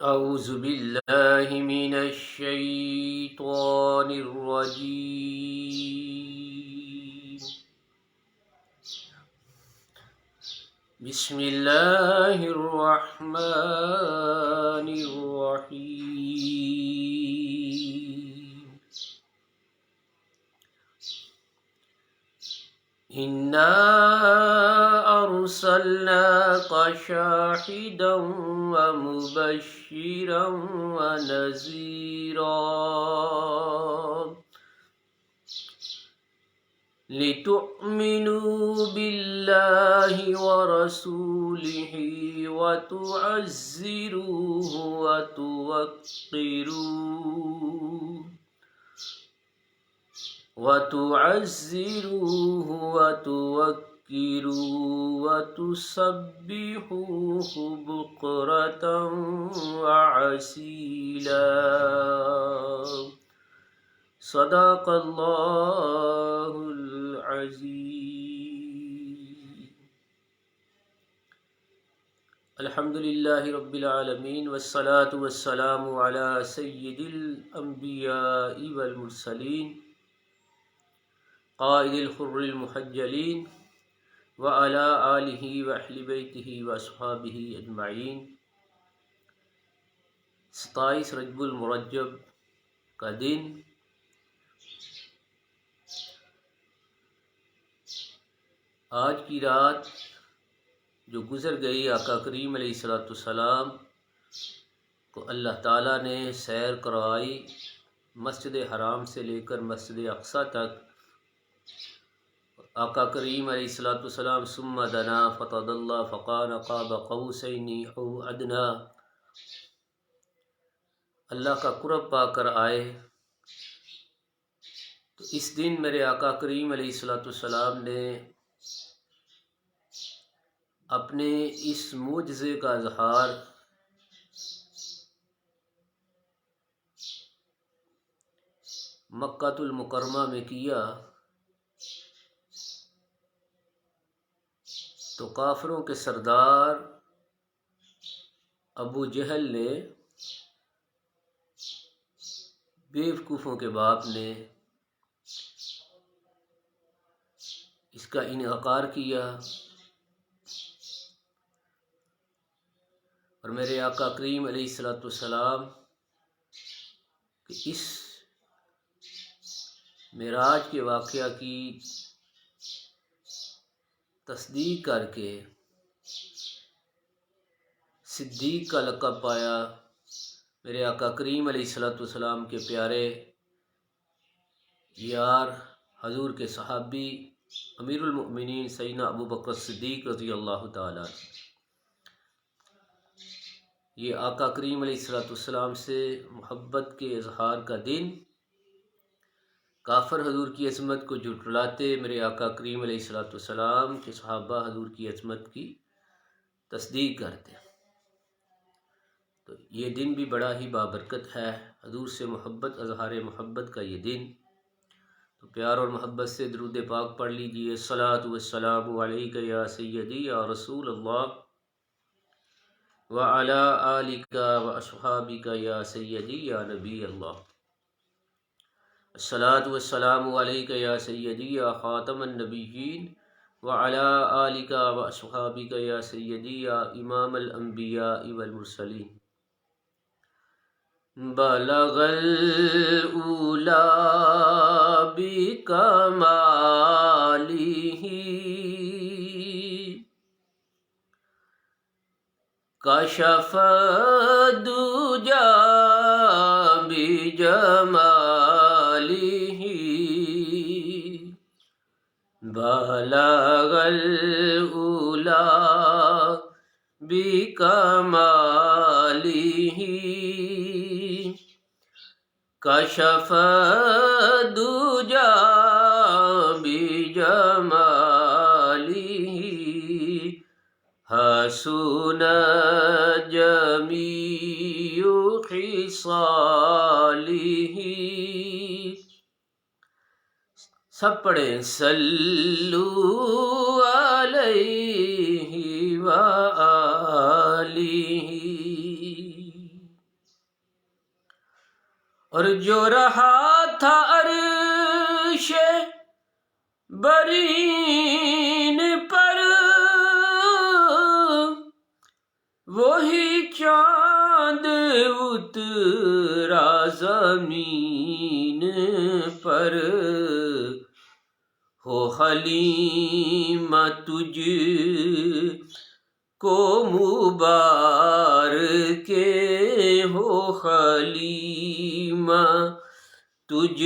أعوذ بالله من الشيطان الرجيم. بسم الله الرحمن الرحيم. إنا أرسلناك شاهدا ومبشرا ونذيرا لتؤمنوا بالله ورسوله وتعزروه وتوقروه وتسبحوه بكرة وعسيلا. صدق الله العظيم. الحمد لله رب العالمين والصلاة والسلام على سيد الأنبياء والمرسلين قائد الحر المحجلين وعلى آلہ وأہل بیتہ وأصحابہ اجمعین. 27 رجب المرجب کا دن آج کی رات جو گزر گئی، آقا کریم علیہ السلام کو اللہ تعالیٰ نے سیر کروائی مسجد حرام سے لے کر مسجد اقصیٰ تک. آقا کریم علیہ السلام ثم دنا فتدلی فکان قاب قوسین او ادنی، اللہ کا قرب پا کر آئے. تو اس دن میرے آقا کریم علیہ السلام نے اپنے اس معجزے کا اظہار مکہ المکرمہ میں کیا. تو کافروں کے سردار ابو جہل نے، بیوقوفوں کے باپ نے اس کا انکار کیا، اور میرے آقا کریم علیہ السلام کہ اس معراج کے واقعہ کی تصدیق کر کے صدیق کا لقب پایا. میرے آقا کریم علیہ السلام کے پیارے یار، حضور کے صحابی، امیر المؤمنین سیدنا ابو بکر صدیق رضی اللہ تعالیٰ. یہ آقا کریم علیہ السلام سے محبت کے اظہار کا دن، کافر حضور کی عظمت کو جھٹلاتے، میرے آقا کریم علیہ السلام کے صحابہ حضور کی عظمت کی تصدیق کرتے. تو یہ دن بھی بڑا ہی بابرکت ہے، حضور سے محبت، اظہار محبت کا یہ دن. تو پیار اور محبت سے درود پاک پڑھ لیجئے. الصلاۃ والسلام علیک یا سیدی یا رسول اللہ وعلی آلک واصحابک یا سیدی یا نبی اللہ. الصلاۃ والسلام علیک یا سیدی یا خاتم النبیین وعلی آلک واصحابک یا سیدی یا امام الانبیاء والمرسلین. بلغ الاولی بکمالہ کشف الدجی بجمالہ. بلغ الاولی بکمالہ کشف الدجی بجمالہ. حسن جمیع خصالہ. سب پڑھیں. صلو علیہ وآلہ. اور جو رہا تھا عرش برین پر وہی چاند اترا زمین پر ہو حلیمہ تجھ کو مبارک ہو حلیمہ تجھ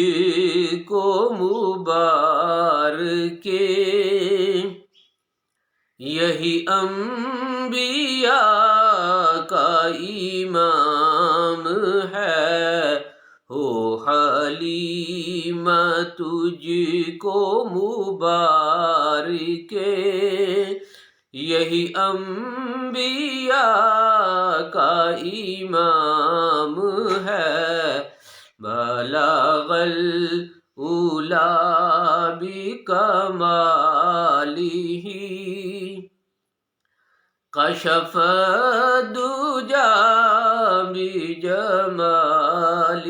کو مبارک یہی انبیاء کا امام ہے ہو حلیمہ تجھ کو مبارک یہی انبیاء کا امام ہے بلغ الاولی بکمالہ کشف الدجی بجمالہ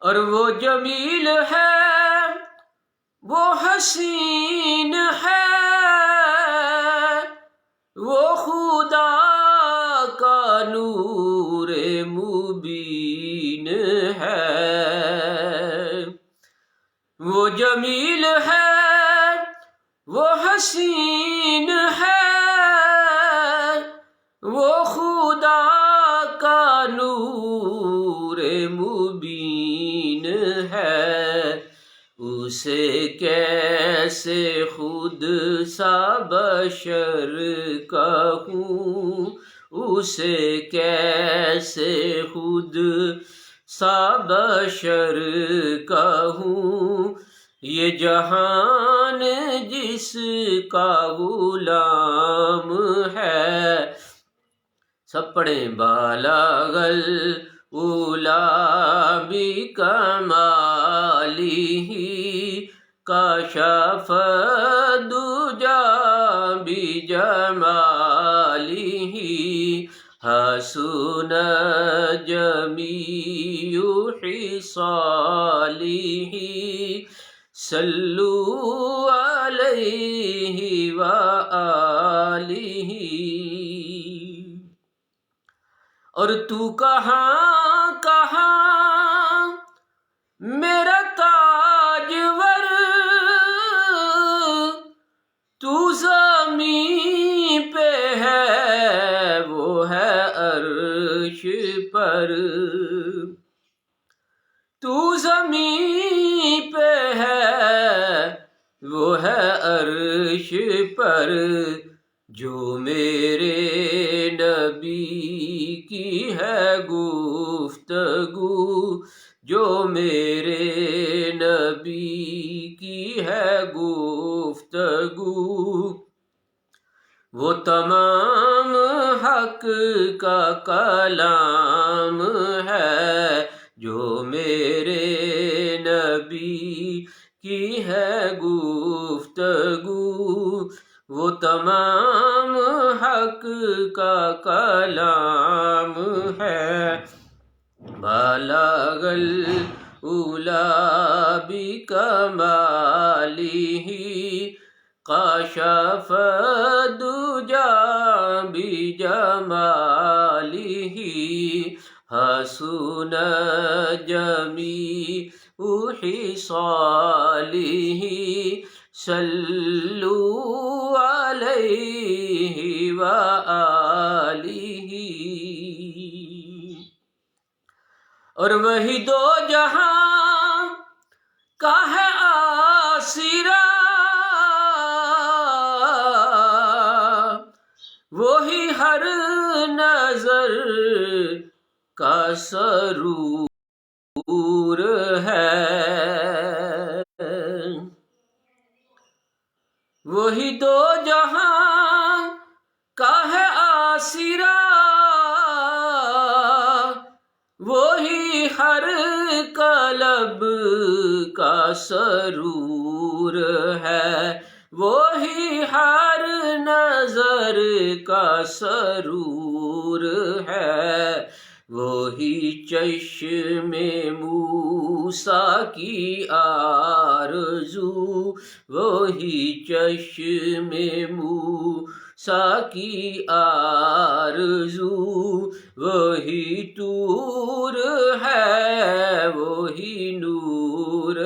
اور وہ جمیل ہے وہ حسین ہے وہ خدا کا نور مبین ہے وہ جمیل ہے وہ حسین ہے وہ خدا کا نور مبین ہے اسے کیسے خود سا بشر کہوں اسے کیسے خود سا بشر کہوں یہ جہان جس کا غلام ہے سب پڑھیں بالغ الاولی بکمالہ کشف الدجی بجمالہ حسن جمیع خصالہ صلو علیہ وآلہ اور تو کہاں کہاں میرا تاجور تو زمین پہ ہے وہ ہے عرش پر تو زمین پہ ہے وہ ہے عرش پر جو میرے نبی کی ہے گفتگو جو میرے نبی کی ہے گفتگو وہ تمام حق کا کلام ہے جو میرے نبی کی ہے گفتگو وہ تمام حق کا کلام ہے بالغ الاولی بکمالہ کشف الدجی بجمالہ حسن جمیع خصالہ صلو علیہ وآلہ اور وہی دو جہاں کا ہے آسرا وہی ہر نظر کا سرور ہے وہی دو جہاں کا ہے آسرا وہی ہر قلب کا سرور ہے وہی ہر نظر کا سرور ہے، وہی چشم موسیٰ کی آرزو، وہی چشم موسیٰ کی آرزو، وہی طور ہے، وہی نور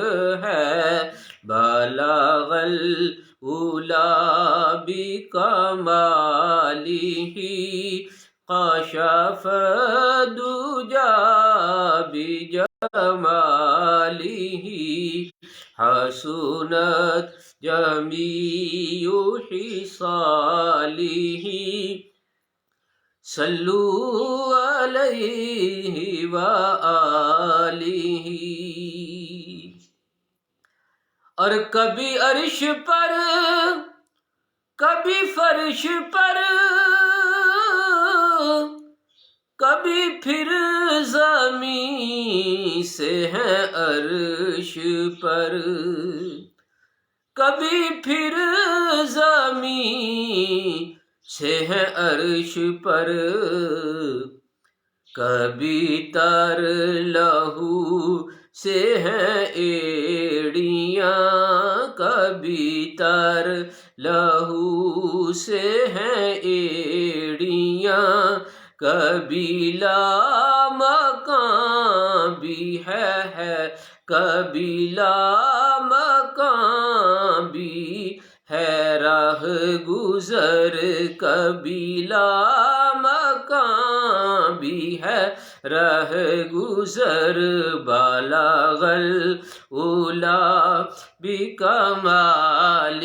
ہے، بلغ العلا بکمالہ، کشف الدجی بجمالہ، حسنت جمیع خصالہ، صلو علیہ وآلہ۔ اور کبھی عرش پر، کبھی فرش پر، کبھی پھر زمین سے ہے عرش پر، کبھی پھر زمین سے ہے عرش پر، کبھی تر لہو سے ہیں ایڑیاں، کبھی تر لہو سے ہیں ایڑیاں، کبھی لامکاں بھی ہے، کبھی لامکاں بھی ہے، راہ گزر کبھی لامکاں بھی ہے، راہ گزر، بلغ العلا بکمالہ،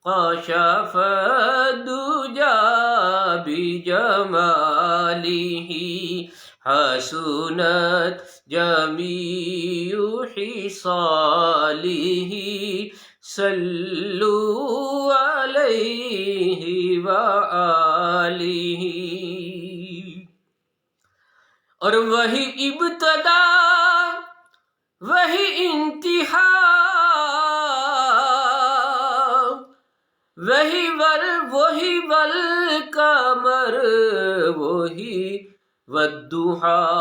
کشف الدجی بجمالہ، حسنت جمیع خصالہ، صلو علیہ وآلہ۔ اور وہی ابتدا، وہی انتہا، وہی والقمر، وہی والضحیٰ،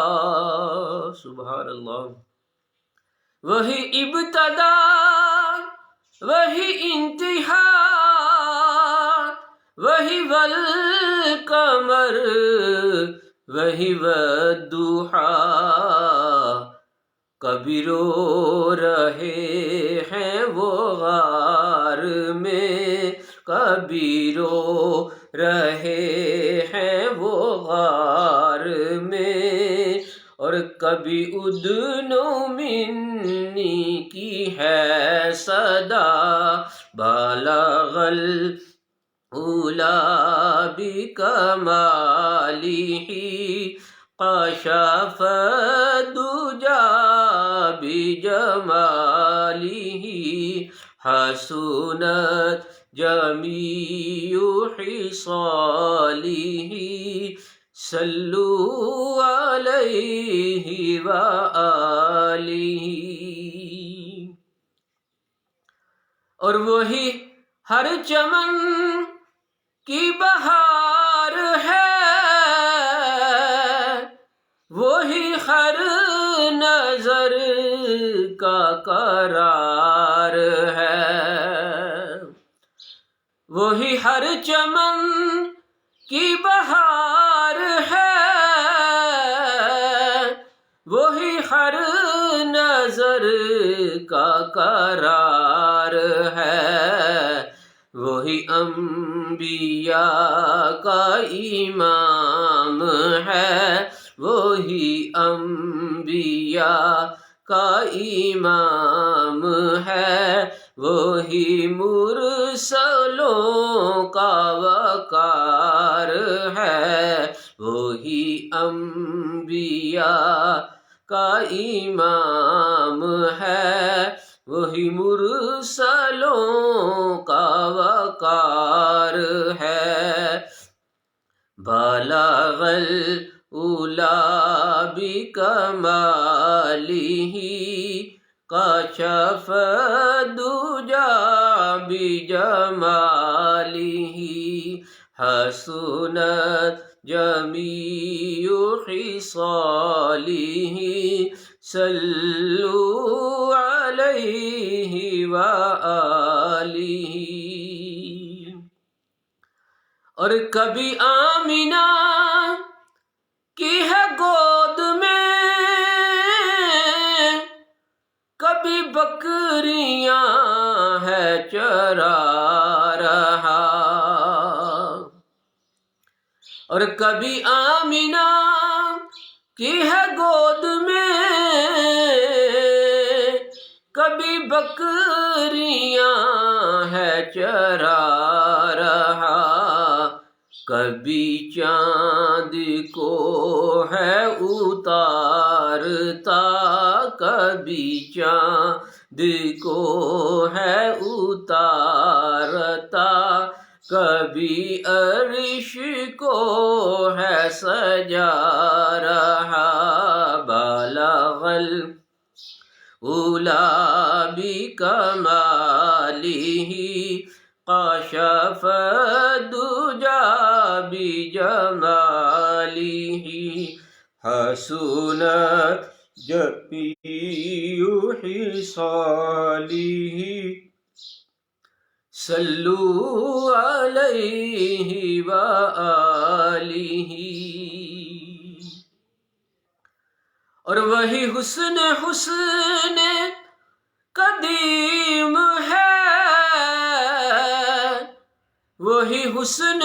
سبحان اللہ، وہی ابتدا، وہی انتہا، وہی والقمر، وہی والضحیٰ، کبھی رو رہے ہیں وہ غار میں، کبھی رو رہے ہیں وہ غار میں، اور کبھی ادنو منی کی ہے صدا، بلغ العلا بکمالہ، کشف الدجی بجمالہ، حسنت جمیع خصالہ، صلو علیہ وآلہ۔ اور وہی ہر چمن کی بہار ہے، وہی ہر نظر کا قرار ہے، وہی ہر چمن کی بہار ہے، وہی ہر نظر کا قرار ہے، وہی انبیاء کا امام ہے، وہی انبیاء کا امام ہے، وہی مرسلوں کا وقار ہے، وہی انبیاء کا امام ہے، وہی مرسلوں کا وقار ہے، بلغ العلا بکمالہ، کشف الدجی بجمالہ، حسنت جميع خصاله صلوا عليه وآله. اور کبھی آمینہ کی ہے گود میں، کبھی بکریاں ہے چرا رہا. اور کبھی آمینہ کی ہے گود میں، کبھی بکریاں ہے چرا رہا. کبھی چاند کو ہے اتارتا، کبھی چاند کو ہے اتارتا، کبھی عرش کو ہے سجا رہا. بالغ العلا بکمالہ کشف الدجی بجمالہ. حسنت جميع خصاله صلوا علیہ وآلہ. اور وہی حسن قدیم ہے، وہی حسن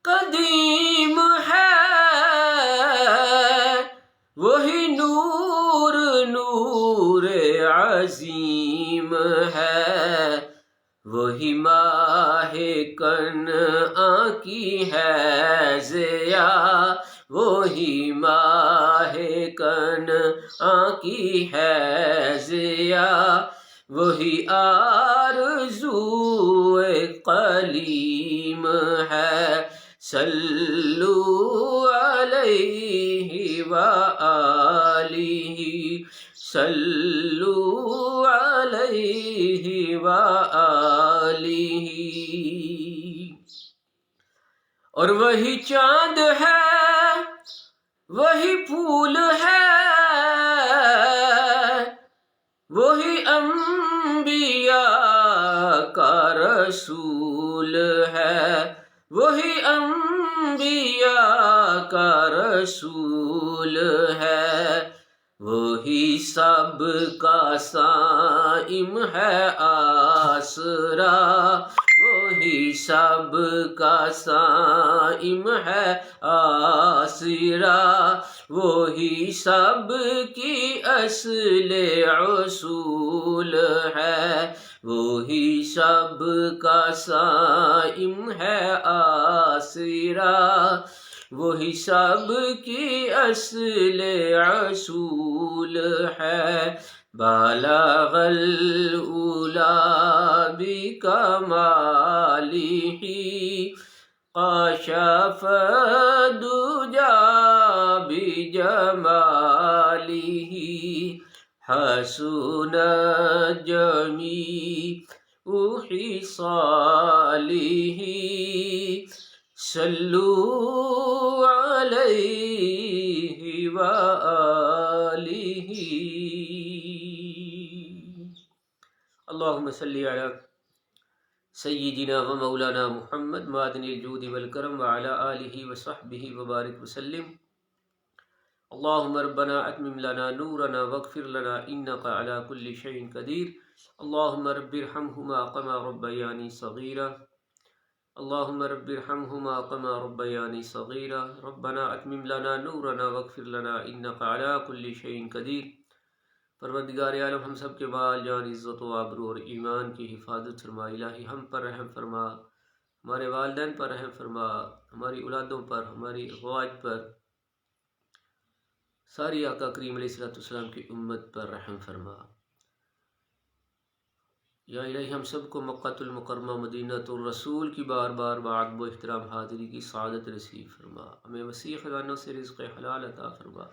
قدیم ہے، وہی نور عظیم ہے. وہی ماہ کنعان کی ہے ضیا، وہی ماہ کنعان کی ہے ضیا. وہی آرزو قلیم ہے. صلوا علیہ وآلہ، صلوا علیہ وآلہ. اور وہی چاند ہے، وہی پھول ہے، وہی انبیاء کا رسول ہے، وہی انبیاء کا رسول ہے. وہی سب کا صائم ہے آسرا، وہی سب کا صائم ہے آسرا. وہی سب کی اصل اصول ہے، وہی سب کا صائم ہے آسرا. وہی سب کی اصل اصول ہے. بالغ العلا بکمالہ کشف الدجی بجمالہ. حسنت جميع خصاله صلوا عليه وآله. اللهم صل على سيدنا ومولانا محمد معدن الجود والكرم وعلى آله وصحبه وبارك وسلم. اللهم ربنا اتمم لنا نورنا واغفر لنا انك على كل شيء قدير. اللهم رب ارحمهما كما ربياني صغيرا، اللهم رب ارحمهما كما ربياني صغيرا. ربنا اتمم لنا نورنا واغفر لنا انك على كل شيء قدير. پروردگار عالم ہم سب کے بال جان عزت و آبرو اور ایمان کی حفاظت فرما. الہی ہم پر رحم فرما، ہمارے والدین پر رحم فرما، ہماری اولادوں پر، ہماری ازواج پر، ساری آقا کریم علیہ السلام کی امت پر رحم فرما. یا الہی ہم سب کو مکہ المکرمہ مدینہ الرسول کی بار بار بادب و احترام حاضری کی سعادت نصیب فرما. ہمیں وسیع خزانوں سے رزق حلال عطا فرما.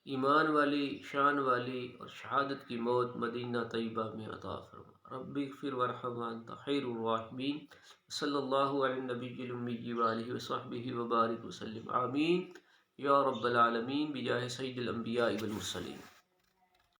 ایمان والی، شان والی اور شہادت کی موت مدینہ طیبہ میں عطا فرما. رب اغفر وارحم وانت خیر الراحمین. صلی اللہ علی النبی الامی وآلہ وصحبہ وبارک وسلم. آمین یا رب العالمین بجاہ سید الانبیاء والمرسلین.